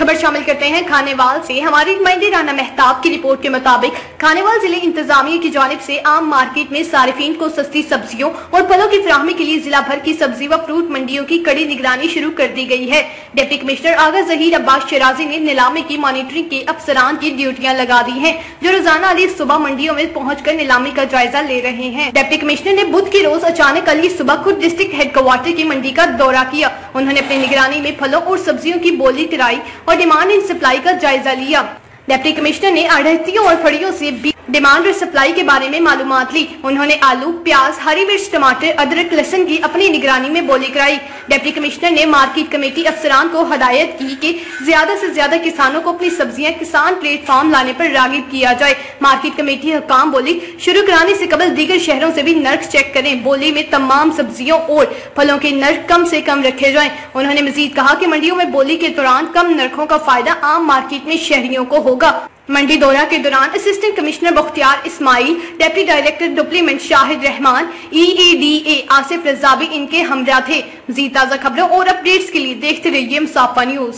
खबर शामिल करते हैं खानेवाल से। हमारी नुमाइंदे राना मेहताब की रिपोर्ट के मुताबिक खानेवाल जिले इंतजामिया की जानिब से आम मार्केट में सारिफीन को सस्ती सब्जियों और फलों की फराहमी के लिए जिला भर की सब्जी व फ्रूट मंडियों की कड़ी निगरानी शुरू कर दी गई है। डिप्टी कमिश्नर आगा जहीर अब्बास शराजी ने नीलामी की मॉनिटरिंग के अफसरान की ड्यूटियां लगा दी हैं, जो रोजाना अली सुबह मंडियों में पहुंचकर नीलामी का जायजा ले रहे हैं। डिप्टी कमिश्नर ने बुध की रोज अचानक अली सुबह खुद डिस्ट्रिक्ट हेडक्वार्टर की मंडी का दौरा किया। उन्होंने अपनी निगरानी में फलों और सब्जियों की बोली कराई और डिमांड एंड सप्लाई का जायजा लिया। डिप्टी कमिश्नर ने आढ़तियों और फड़ियों से भी डिमांड और सप्लाई के बारे में मालूमात ली। उन्होंने आलू, प्याज, हरी मिर्च, टमाटर, अदरक, लहसुन की अपनी निगरानी में बोली कराई। डिप्टी कमिश्नर ने मार्केट कमेटी अफसरान को हदायत की कि ज्यादा से ज्यादा किसानों को अपनी सब्जियां किसान प्लेटफॉर्म लाने पर रागिब किया जाए। मार्केट कमेटी हुकाम बोली शुरू कराने से कबल दीगर शहरों से भी नर्क चेक करें। बोली में तमाम सब्जियों और फलों के नर्क कम से कम रखे जाएं। उन्होंने मजीद कहा कि मंडियों में बोली के दौरान कम नर्कों का फायदा आम मार्केट में शहरियों को होगा। मंडी दौरा के दौरान assistant commissioner Bakhtiar Ismail, deputy director development Shahid Rehman, EADA Asif Razavi इनके हमरा थे। मज़ीद ताज़ा खबरों और अपडेट्स के लिए देखते रहिए मुसाफ़ा न्यूज।